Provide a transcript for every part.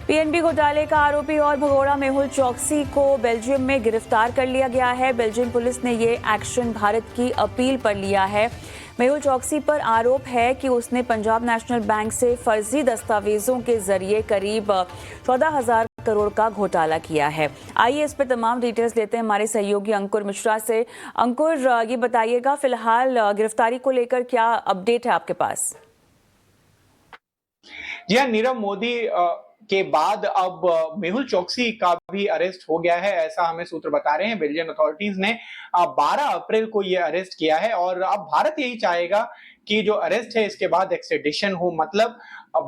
PNB घोटाले का आरोपी और भगोड़ा मेहुल चौकसी को बेल्जियम में गिरफ्तार कर लिया गया है। बेल्जियम पुलिस ने ये एक्शन भारत की अपील पर लिया है। मेहुल चौकसी पर आरोप है कि उसने पंजाब नेशनल बैंक से फर्जी दस्तावेजों के जरिए करीब 14,000 करोड़ का घोटाला किया है। आइए इस पर तमाम डिटेल्स लेते हैं हमारे सहयोगी अंकुर मिश्रा से। अंकुर, ये बताइएगा फिलहाल गिरफ्तारी को लेकर क्या अपडेट है आपके पास? जी हाँ, नीरव मोदी के बाद अब मेहुल चौकसी का भी अरेस्ट हो गया है, ऐसा हमें सूत्र बता रहे हैं। बेल्जियन अथॉरिटीज ने 12 अप्रैल को यह अरेस्ट किया है और अब भारत यही चाहेगा कि जो अरेस्ट है इसके बाद एक्स्ट्रेडिशन हो, मतलब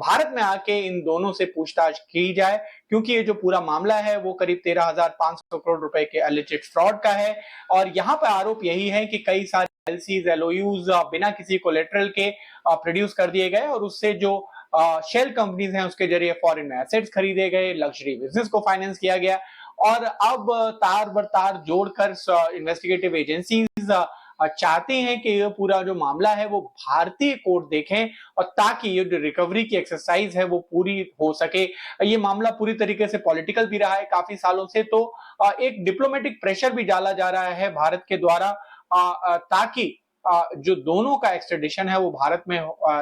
भारत में आके इन दोनों से पूछताछ की जाए, क्योंकि ये जो पूरा मामला है वो करीब 13,500 करोड़ रुपए के एलिजेड फ्रॉड का है। और यहाँ पर आरोप यही है कि कई सारे एलसीज, एलओयूज बिना किसी कोलेटरल के प्रोड्यूस कर दिए गए और उससे जो शेल कंपनीज हैं उसके जरिए फॉरेन में एसेट्स खरीदे गए, लग्जरी बिजनेस को फाइनेंस किया गया। और अब तार बर तार जोड़कर इन्वेस्टिगेटिव एजेंसीज चाहते हैं कि ये पूरा जो मामला है वो भारतीय कोर्ट देखें और ताकि ये जो रिकवरी की एक्सरसाइज है वो पूरी हो सके। ये मामला पूरी तरीके से पॉलिटिकल भी रहा है काफी सालों से, तो एक डिप्लोमेटिक प्रेशर भी डाला जा रहा है भारत के द्वारा ताकि जो दोनों का एक्स्ट्रेडिशन है वो भारत में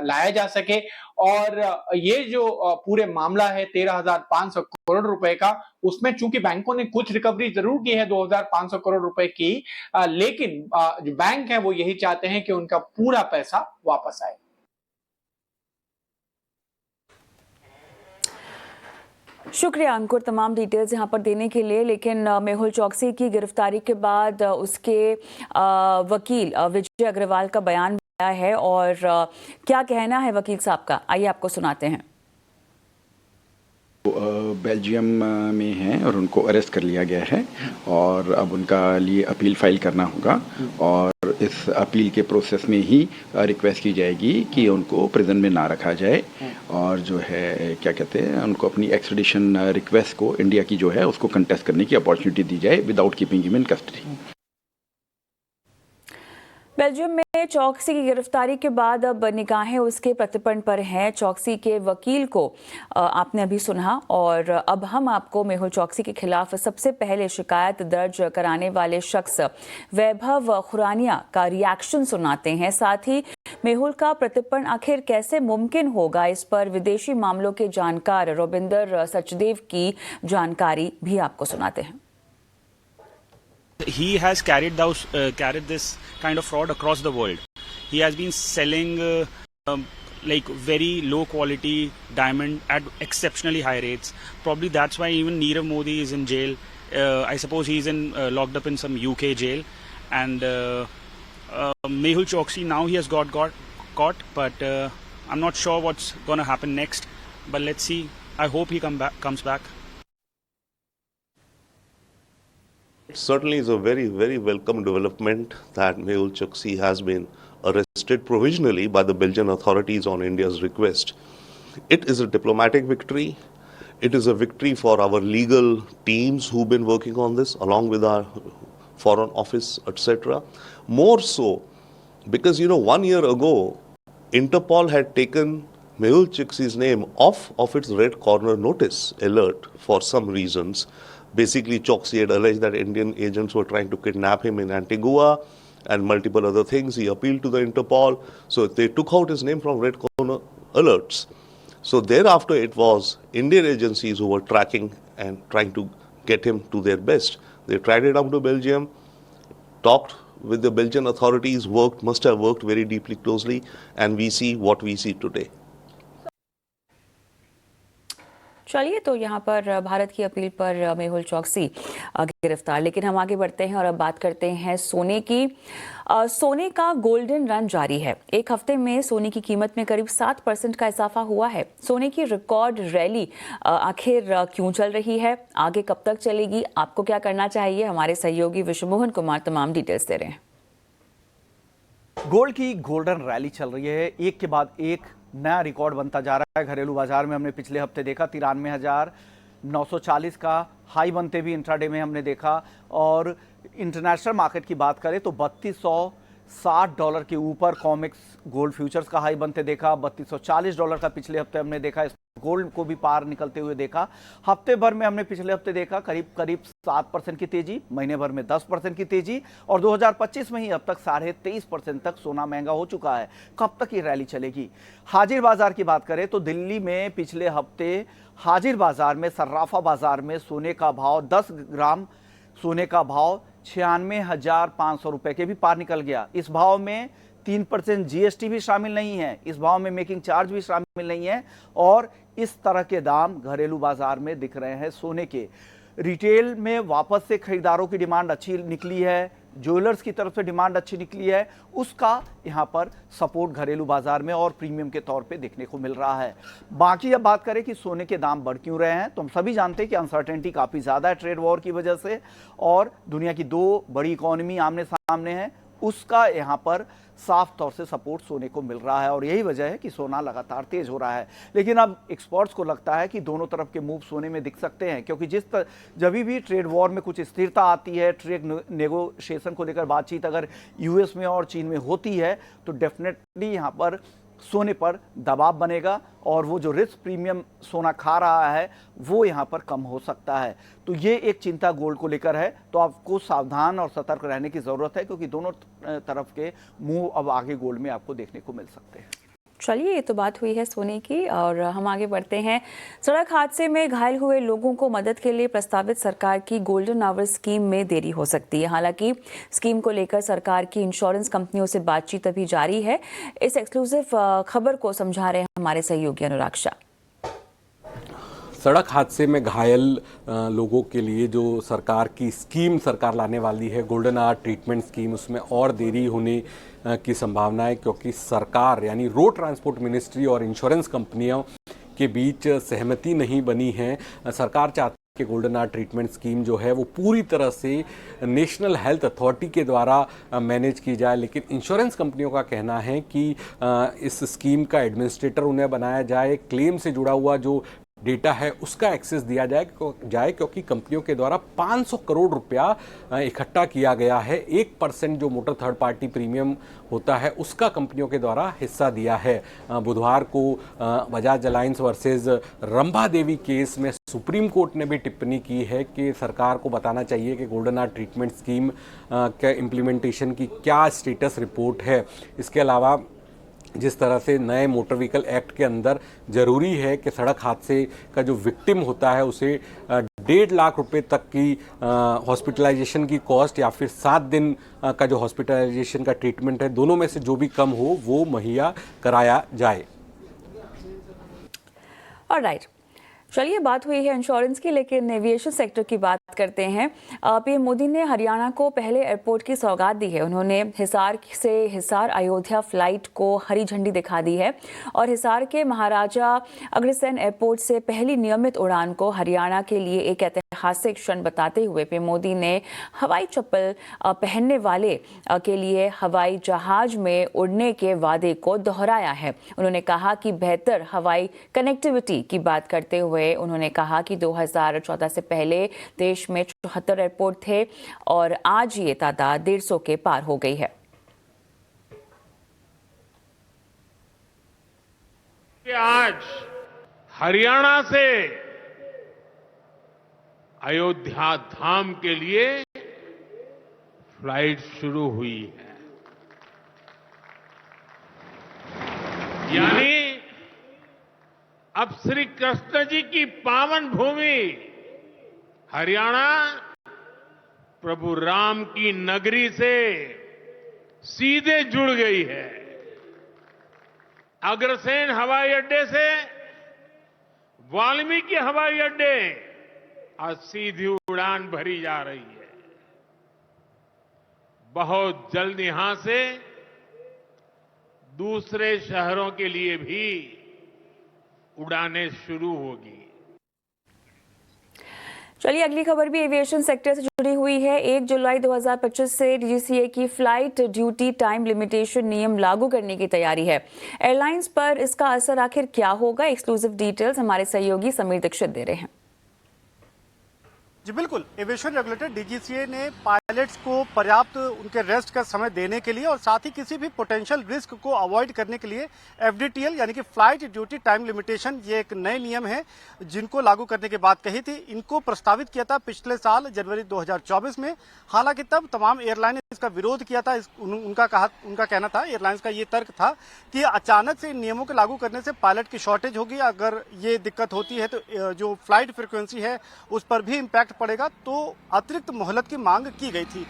लाया जा सके। और ये जो पूरे मामला है 13,500 करोड़ रुपए का, उसमें चूंकि बैंकों ने कुछ रिकवरी जरूर की है 2,500 करोड़ रुपए की, लेकिन जो बैंक है वो यही चाहते हैं कि उनका पूरा पैसा वापस आए। शुक्रिया अंकुर तमाम डिटेल्स यहाँ पर देने के लिए। लेकिन मेहुल चौकसी की गिरफ्तारी के बाद उसके वकील विजय अग्रवाल का बयान आया है और क्या कहना है वकील साहब का, आइए आपको सुनाते हैं। बेल्जियम में हैं और उनको अरेस्ट कर लिया गया है और अब उनका लिए अपील फाइल करना होगा और इस अपील के प्रोसेस में ही रिक्वेस्ट की जाएगी कि उनको प्रिजन में ना रखा जाए और जो है क्या कहते हैं उनको अपनी एक्स्ट्रेडिशन रिक्वेस्ट को इंडिया की जो है उसको कंटेस्ट करने की अपॉर्चुनिटी दी जाए without keeping him in custody. Belgium में चौकसी की गिरफ्तारी के बाद अब निगाहें उसके प्रत्यर्पण पर हैं। चौकसी के वकील को आपने अभी सुना और अब हम आपको मेहुल चौकसी के खिलाफ सबसे पहले शिकायत दर्ज कराने वाले शख्स वैभव खुरानिया का रिएक्शन सुनाते हैं। साथ ही मेहुल का प्रत्यर्पण आखिर कैसे मुमकिन होगा, इस पर विदेशी मामलों के जानकार रोबिंदर सचदेव की जानकारी भी आपको सुनाते हैं। He has carried this kind of fraud across the world. He has been selling like very low quality diamond at exceptionally high rates. Probably that's why even Nirav Modi is in jail. I suppose he's locked up in some UK jail. And Mehul Choksi now he has got caught, but I'm not sure what's going to happen next. But let's see. I hope he comes back. It certainly is a very, very welcome development that Mehul Choksi has been arrested provisionally by the Belgian authorities on India's request. It is a diplomatic victory. It is a victory for our legal teams who've been working on this along with our foreign office, etc. More so because, 1 year ago, Interpol had taken Mehul Choksi's name off of its red corner notice alert for some reasons. Basically, Choksi had alleged that Indian agents were trying to kidnap him in Antigua and multiple other things. He appealed to the Interpol. So they took out his name from red corner alerts. So thereafter, it was Indian agencies who were tracking and trying to get him to their best. They tried it up to Belgium, talked with the Belgian authorities, must have worked very deeply closely, and we see what we see today. चलिए, तो यहाँ पर भारत की appeal पर मेहुल चौकसी गिरफ्तार। लेकिन हम आगे बढ़ते हैं और अब बात करते हैं सोने की। सोने का गोल्डन रन जारी है। एक हफ्ते में सोने की कीमत में करीब 7% का इजाफा हुआ है। सोने की रिकॉर्ड रैली आखिर क्यों चल रही है, आगे कब तक चलेगी, आपको क्या करना चाहिए, हमारे सहयोगी विश्वमोहन कुमार तमाम डिटेल्स दे रहे हैं। गोल्ड की गोल्डन रैली चल रही है, एक के बाद एक नया रिकॉर्ड बनता जा रहा है। घरेलू बाजार में हमने पिछले हफ्ते देखा 93,940 का हाई बनते भी इंट्राडे में हमने देखा और इंटरनेशनल मार्केट की बात करें तो $3260 के ऊपर कॉमेक्स गोल्ड फ्यूचर्स का हाई बनते देखा। $3240 का पिछले हफ्ते हमने देखा। गोल्ड को भी पार निकलते हुए देखा। हफ्ते भर में हमने पिछले हफ्ते देखा करीब 7% की तेजी, महीने भर में 10% की तेजी, और 2025 में ही अब तक 23.5% तक सोना महंगा हो चुका है। कब तक ये रैली चलेगी? हाजिर बाजार की बात करें तो दिल्ली में पिछले हफ्ते हाजिर बाजार में, सर्राफा बाजार में सोने का भाव 10 ग्राम सोने का भाव 96,500 रुपए के भी पार निकल गया। इस भाव में 3% जीएसटी भी शामिल नहीं है, इस भाव में मेकिंग चार्ज भी शामिल नहीं है, और इस तरह के दाम घरेलू बाजार में दिख रहे हैं सोने के। रिटेल में वापस से खरीदारों की डिमांड अच्छी निकली है, ज्वेलर्स की तरफ से डिमांड अच्छी निकली है, उसका यहां पर सपोर्ट घरेलू बाजार में और प्रीमियम के तौर पे देखने को मिल रहा है। बाकी अब बात करें कि सोने के दाम बढ़ क्यों रहे हैं, तो हम सभी जानते हैं कि अनसर्टेनिटी काफी ज्यादा है ट्रेड वॉर की वजह से, और दुनिया की 2 बड़ी इकोनॉमी आमने सामने है, उसका यहां पर साफ तौर से सपोर्ट सोने को मिल रहा है, और यही वजह है कि सोना लगातार तेज हो रहा है। लेकिन अब एक्सपर्ट्स को लगता है कि दोनों तरफ के मूव सोने में दिख सकते हैं, क्योंकि जब भी ट्रेड वॉर में कुछ स्थिरता आती है, ट्रेड नेगोशिएशन को लेकर बातचीत अगर यूएस में और चीन में होती है, तो डेफिनेटली यहाँ पर सोने पर दबाव बनेगा, और वो जो रिस्क प्रीमियम सोना खा रहा है वो यहाँ पर कम हो सकता है। तो ये एक चिंता गोल्ड को लेकर है, तो आपको सावधान और सतर्क रहने की ज़रूरत है, क्योंकि दोनों तरफ के मूव अब आगे गोल्ड में आपको देखने को मिल सकते हैं। चलिए, ये तो बात हुई है सोने की, और हम आगे बढ़ते हैं। सड़क हादसे में घायल हुए लोगों को मदद के लिए प्रस्तावित सरकार की गोल्डन आवर स्कीम में देरी हो सकती है। हालांकि स्कीम को लेकर सरकार की इंश्योरेंस कंपनियों से बातचीत अभी जारी है। इस एक्सक्लूसिव खबर को समझा रहे हैं हमारे सहयोगी अनुराग शाह। सड़क हादसे में घायल लोगों के लिए जो सरकार की स्कीम सरकार लाने वाली है, गोल्डन आवर ट्रीटमेंट स्कीम, उसमें और देरी होने की संभावना है, क्योंकि सरकार यानी रोड ट्रांसपोर्ट मिनिस्ट्री और इंश्योरेंस कंपनियों के बीच सहमति नहीं बनी है। सरकार चाहती है कि गोल्डन आवर ट्रीटमेंट स्कीम जो है वो पूरी तरह से नेशनल हेल्थ अथॉरिटी के द्वारा मैनेज की जाए, लेकिन इंश्योरेंस कंपनियों का कहना है कि इस स्कीम का एडमिनिस्ट्रेटर उन्हें बनाया जाए, क्लेम से जुड़ा हुआ जो डेटा है उसका एक्सेस दिया जाए, क्योंकि कंपनियों के द्वारा 500 करोड़ रुपया इकट्ठा किया गया है। 1% जो मोटर थर्ड पार्टी प्रीमियम होता है उसका कंपनियों के द्वारा हिस्सा दिया है। बुधवार को बजाज अलायंस वर्सेस रंभा देवी केस में सुप्रीम कोर्ट ने भी टिप्पणी की है कि सरकार को बताना चाहिए कि गोल्डन आवर ट्रीटमेंट स्कीम के इम्प्लीमेंटेशन की क्या स्टेटस रिपोर्ट है। इसके अलावा जिस तरह से नए मोटर व्हीकल एक्ट के अंदर जरूरी है कि सड़क हादसे का जो विक्टिम होता है उसे 1.5 लाख रुपए तक की हॉस्पिटलाइजेशन की कॉस्ट या फिर 7 दिन का जो हॉस्पिटलाइजेशन का ट्रीटमेंट है, दोनों में से जो भी कम हो वो मुहैया कराया जाए। ऑलराइट, चलिए, बात हुई है इंश्योरेंस की, लेकिन एविएशन सेक्टर की बात करते हैं। पीएम मोदी ने हरियाणा को पहले एयरपोर्ट की सौगात दी है। उन्होंने हिसार से हिसार अयोध्या फ्लाइट को हरी झंडी दिखा दी है, और हिसार के महाराजा अग्रसेन एयरपोर्ट से पहली नियमित उड़ान को हरियाणा के लिए एक ऐतिहासिक क्षण बताते हुए पीएम मोदी ने हवाई चप्पल पहनने वाले के लिए हवाई जहाज में उड़ने के वादे को दोहराया है। उन्होंने कहा कि बेहतर हवाई कनेक्टिविटी की बात करते हुए उन्होंने कहा कि 2014 से पहले देश में 74 एयरपोर्ट थे, और आज ये तादाद 150 के पार हो गई है। आज हरियाणा से अयोध्या धाम के लिए फ्लाइट शुरू हुई है, यानी अब श्री कृष्ण जी की पावन भूमि हरियाणा प्रभु राम की नगरी से सीधे जुड़ गई है। अग्रसेन हवाई अड्डे से वाल्मीकि हवाई अड्डे आज सीधी उड़ान भरी जा रही है। बहुत जल्द यहां से दूसरे शहरों के लिए भी उड़ानें शुरू होगी। चलिए, अगली खबर भी एविएशन सेक्टर से जुड़ी हुई है। 1 जुलाई 2025 से डीजीसीए की फ्लाइट ड्यूटी टाइम लिमिटेशन नियम लागू करने की तैयारी है। एयरलाइंस पर इसका असर आखिर क्या होगा? एक्सक्लूसिव डिटेल्स हमारे सहयोगी समीर दीक्षित दे रहे हैं। जी बिल्कुल, एविएशन रेगुलेटर डीजीसीए ने पायलट्स को पर्याप्त उनके रेस्ट का समय देने के लिए और साथ ही किसी भी पोटेंशियल रिस्क को अवॉइड करने के लिए एफडीटीएल यानी कि फ्लाइट ड्यूटी टाइम लिमिटेशन, ये एक नए नियम है जिनको लागू करने की बात कही थी। इनको प्रस्तावित किया था पिछले साल जनवरी 2024 में। हालांकि तब तमाम एयरलाइन ने इसका विरोध किया था। उनका कहना था, एयरलाइंस का ये तर्क था कि अचानक से इन नियमों के लागू करने से पायलट की शॉर्टेज होगी। अगर ये दिक्कत होती है तो जो फ्लाइट फ्रिक्वेंसी है उस पर भी इम्पैक्ट पड़ेगा, तो अतिरिक्त मोहलत की मांग की गई थी।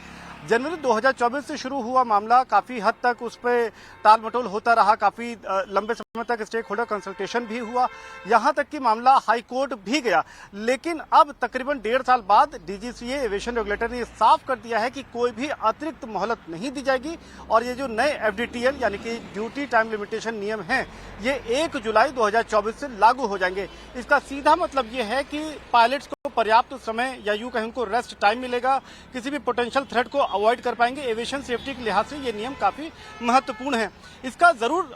जनवरी 2024 से शुरू हुआ मामला काफी हद तक उस पर टाल मटोल होता रहा। काफी लंबे समय तक स्टेक होल्डर कंसल्टेशन भी हुआ, यहां तक कि मामला हाई कोर्ट भी गया। लेकिन अब तकरीबन 1.5 साल बाद डीजीसीए एविएशन रेगुलेटर ने साफ कर दिया है कि कोई भी अतिरिक्त मोहलत नहीं दी जाएगी और ये जो नए एफडीटीएल यानी कि ड्यूटी टाइम लिमिटेशन नियम हैं, ये 1 जुलाई 2024 से लागू हो जाएंगे। इसका सीधा मतलब ये है कि पायलट्स को पर्याप्त समय या यूं कहें उनको रेस्ट टाइम मिलेगा, किसी भी पोटेंशियल थ्रेट को अवॉइड कर पाएंगे। एविएशन सेफ्टी के लिहाज से ये नियम काफी महत्वपूर्ण है। इसका जरूर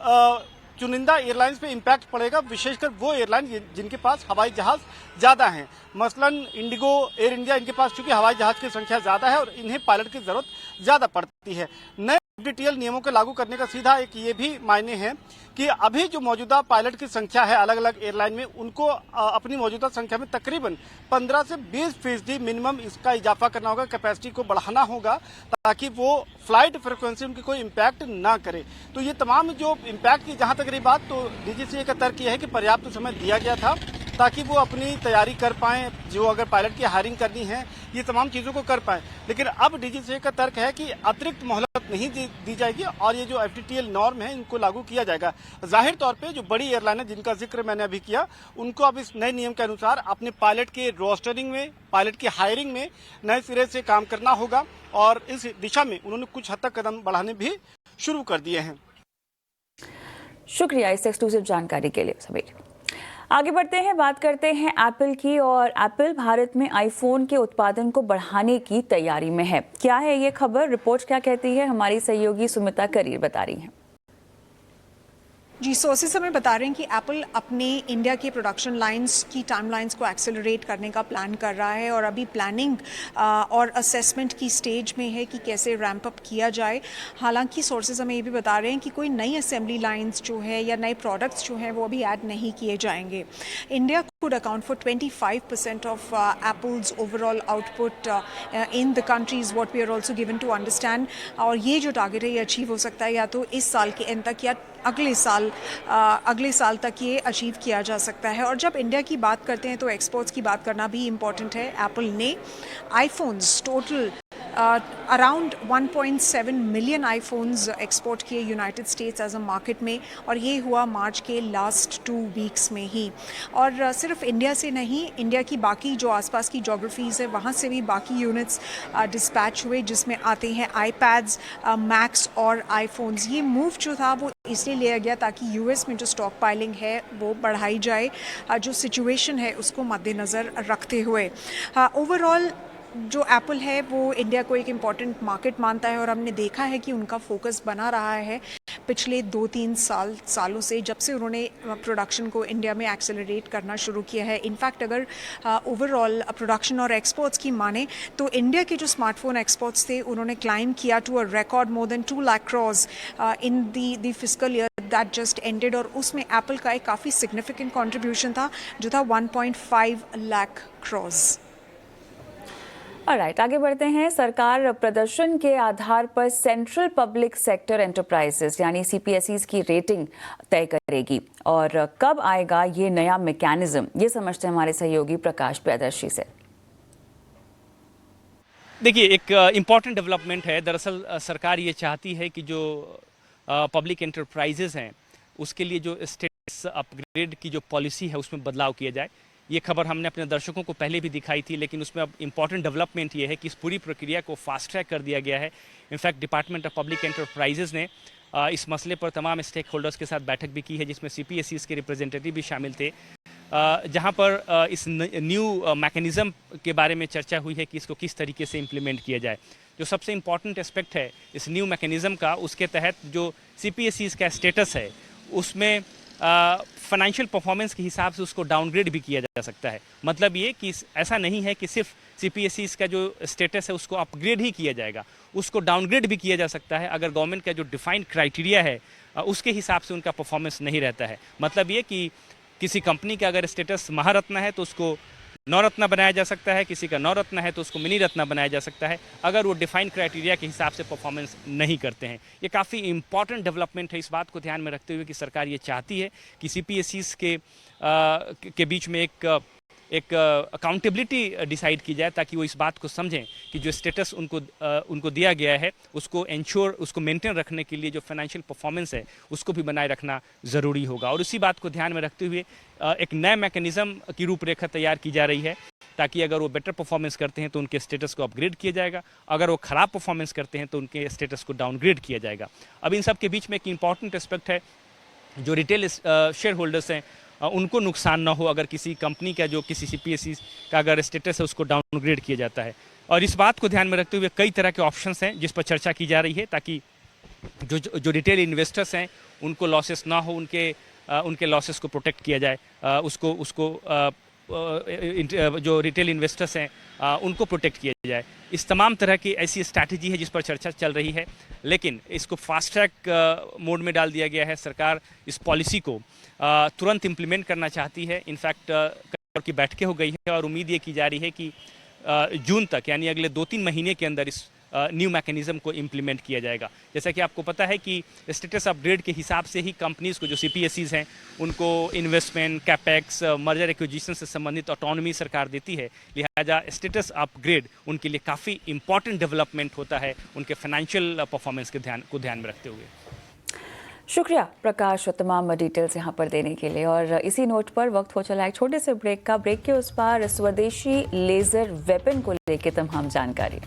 चुनिंदा एयरलाइंस पे इम्पैक्ट पड़ेगा, विशेषकर वो एयरलाइन जिनके पास हवाई जहाज ज्यादा हैं। मसलन इंडिगो, एयर इंडिया, इनके पास चूंकि हवाई जहाज की संख्या ज्यादा है और इन्हें पायलट की जरूरत ज्यादा पड़ती है। नए एफडीटीएल नियमों के लागू करने का सीधा एक ये भी मायने है कि अभी जो मौजूदा पायलट की संख्या है अलग अलग एयरलाइन में, उनको अपनी मौजूदा संख्या में तकरीबन 15 से 20% मिनिमम इसका इजाफा करना होगा, कैपेसिटी को बढ़ाना होगा ताकि वो फ्लाइट फ्रिक्वेंसी उनकी कोई इम्पैक्ट ना करे। तो ये तमाम जो इम्पैक्ट की जहां तक रही बात, तो डीजीसीए का तर्क यह है कि पर्याप्त समय दिया गया था ताकि वो अपनी तैयारी कर पाएं, जो अगर पायलट की हायरिंग करनी है ये तमाम चीजों को कर पाएं। लेकिन अब डीजीसीए का तर्क है कि अतिरिक्त मोहलत नहीं दी जाएगी और ये जो एफडीटीएल नॉर्म है इनको लागू किया जाएगा। जाहिर तौर पे जो बड़ी एयरलाइन है जिनका जिक्र मैंने अभी किया, उनको अब इस नए नियम के अनुसार अपने पायलट के रोस्टरिंग में, पायलट की हायरिंग में नए सिरे से काम करना होगा और इस दिशा में उन्होंने कुछ हद तक कदम बढ़ाने भी शुरू कर दिए हैं। शुक्रिया इस एक्सक्लूसिव जानकारी के लिए समीर। आगे बढ़ते हैं, बात करते हैं एप्पल की। और एप्पल भारत में आईफोन के उत्पादन को बढ़ाने की तैयारी में है। क्या है ये खबर, रिपोर्ट क्या कहती है, हमारी सहयोगी सुमिता करीर बता रही हैं। जी, सोर्सेस हमें बता रहे हैं कि एप्पल अपने इंडिया के प्रोडक्शन लाइंस की टाइमलाइंस को एक्सेलरेट करने का प्लान कर रहा है और अभी प्लानिंग और असेसमेंट की स्टेज में है कि कैसे रैंप अप किया जाए। हालांकि सोर्सेस हमें ये भी बता रहे हैं कि कोई नई असेंबली लाइंस जो है या नए प्रोडक्ट्स जो हैं वो अभी ऐड नहीं किए जाएंगे। India could account for 25% of Apple's overall output in the country is what we are also given to understand। और ये जो टारगेट है ये अचीव हो सकता है या तो इस साल के एंड तक या अगले साल तक ये अचीव किया जा सकता है। और जब इंडिया की बात करते हैं तो एक्सपोर्ट्स की बात करना भी इम्पॉर्टेंट है। एप्पल ने iPhones total around 1.7 million iPhones export किए United States as a market में, और ये हुआ मार्च के लास्ट 2 वीक्स में ही। और सिर्फ इंडिया से नहीं, इंडिया की बाकी जो आसपास की जोग्राफीज़ है वहाँ से भी बाकी यूनिट्स डिस्पैच हुए, जिसमें आते हैं आईपैड्स, मैक्स और आईफोन्स। ये मूव जो था वो इसलिए लिया गया ताकि यूएस में जो स्टॉक पाइलिंग है वो बढ़ाई जाए, जो सिचुएशन है उसको मद्देनज़र रखते हुए। ओवरऑल जो एप्पल है वो इंडिया को एक इम्पॉर्टेंट मार्केट मानता है और हमने देखा है कि उनका फोकस बना रहा है पिछले 2-3 सालों से, जब से उन्होंने प्रोडक्शन को इंडिया में एक्सेलरेट करना शुरू किया है। इनफैक्ट अगर ओवरऑल प्रोडक्शन और एक्सपोर्ट्स की माने तो इंडिया के जो स्मार्टफोन एक्सपोर्ट्स थे उन्होंने क्लाइम किया to a record more than 2 lakh crores in the fiscal year that just ended, और उसमें एप्पल का एक काफ़ी सिग्निफिकेंट कॉन्ट्रीब्यूशन था जो था 1.5 लाख क्रॉर्स। ऑलराइट, आगे बढ़ते हैं। सरकार प्रदर्शन के आधार पर सेंट्रल पब्लिक सेक्टर एंटरप्राइजेस यानी सीपीएसईज की रेटिंग तय करेगी, और कब आएगा ये नया मैकेनिज्म, ये समझते हैं हमारे सहयोगी प्रकाश प्रियदर्शी से। देखिए, एक इम्पॉर्टेंट डेवलपमेंट है। दरअसल सरकार ये चाहती है कि जो पब्लिक एंटरप्राइजेस हैं उसके लिए जो स्टेटस अपग्रेड की जो पॉलिसी है उसमें बदलाव किया जाए। ये खबर हमने अपने दर्शकों को पहले भी दिखाई थी, लेकिन उसमें अब इम्पॉर्टेंट डेवलपमेंट ये है कि इस पूरी प्रक्रिया को फास्ट ट्रैक कर दिया गया है। In fact department of public enterprises ने इस मसले पर तमाम स्टेक होल्डर्स के साथ बैठक भी की है, जिसमें सीपीएसईज के रिप्रेजेंटेटिव भी शामिल थे, जहां पर इस न्यू मैकेनिज़्म के बारे में चर्चा हुई है कि इसको किस तरीके से इम्प्लीमेंट किया जाए। जो सबसे इम्पॉर्टेंट एस्पेक्ट है इस न्यू मैकेनिज़्म का, उसके तहत जो सीपीएसईज का स्टेटस है उसमें फाइनेंशियल परफॉर्मेंस के हिसाब से उसको डाउनग्रेड भी किया जा सकता है। मतलब ये कि ऐसा नहीं है कि सिर्फ CPSEs का जो स्टेटस है उसको अपग्रेड ही किया जाएगा, उसको डाउनग्रेड भी किया जा सकता है अगर गवर्नमेंट का जो डिफाइंड क्राइटेरिया है उसके हिसाब से उनका परफॉर्मेंस नहीं रहता है। मतलब ये कि किसी कंपनी का अगर स्टेटस महारत्न है तो उसको नवरत्न बनाया जा सकता है, किसी का नवरत्न है तो उसको मिनी रत्न बनाया जा सकता है अगर वो डिफाइंड क्राइटेरिया के हिसाब से परफॉर्मेंस नहीं करते हैं। ये काफ़ी इंपॉर्टेंट डेवलपमेंट है। इस बात को ध्यान में रखते हुए कि सरकार ये चाहती है कि CPSEs के बीच में एक अकाउंटेबिलिटी डिसाइड की जाए, ताकि वो इस बात को समझें कि जो स्टेटस उनको दिया गया है उसको मेंटेन रखने के लिए जो फाइनेंशियल परफॉर्मेंस है उसको भी बनाए रखना ज़रूरी होगा। और उसी बात को ध्यान में रखते हुए एक नया मैकेनिज्म की रूपरेखा तैयार की जा रही है, ताकि अगर वो बेटर परफॉर्मेंस करते हैं तो उनके स्टेटस को अपग्रेड किया जाएगा, अगर वो ख़राब परफॉर्मेंस करते हैं तो उनके स्टेटस को डाउनग्रेड किया जाएगा। अब इन सब के बीच में एक इंपॉर्टेंट एस्पेक्ट है, जो रिटेल शेयर होल्डर्स हैं उनको नुकसान ना हो अगर किसी कंपनी का जो किसी CPSE का अगर स्टेटस है उसको डाउनग्रेड किया जाता है। और इस बात को ध्यान में रखते हुए कई तरह के ऑप्शंस हैं जिस पर चर्चा की जा रही है, ताकि जो रिटेल इन्वेस्टर्स हैं उनको लॉसेस ना हो, उनके लॉसेस को प्रोटेक्ट किया जाए, जो रिटेल इन्वेस्टर्स हैं उनको प्रोटेक्ट किया जाए। इस तमाम तरह की ऐसी स्ट्रैटेजी है जिस पर चर्चा चल रही है, लेकिन इसको फास्ट ट्रैक मोड में डाल दिया गया है। सरकार इस पॉलिसी को तुरंत इम्प्लीमेंट करना चाहती है। इनफैक्ट की बैठकें हो गई है और उम्मीद ये की जा रही है कि जून तक, यानी अगले 2-3 महीने के अंदर इस न्यू मैकेनिज्म को इम्प्लीमेंट किया जाएगा। जैसा कि आपको पता है कि स्टेटस अपग्रेड के हिसाब से ही कंपनीज को, जो CPSEs हैं, उनको इन्वेस्टमेंट, कैपेक्स, मर्जर एक्विजिशन से संबंधित ऑटोनॉमी सरकार देती है। लिहाजा स्टेटस अपग्रेड उनके लिए काफ़ी इंपॉर्टेंट डेवलपमेंट होता है, उनके फाइनेंशियल परफॉर्मेंस के ध्यान में रखते हुए। शुक्रिया प्रकाश तमाम डिटेल्स यहाँ पर देने के लिए। और इसी नोट पर वक्त हो चला एक छोटे से ब्रेक का। ब्रेक के उस पार स्वदेशी लेजर वेपन को लेकर तमाम जानकारी।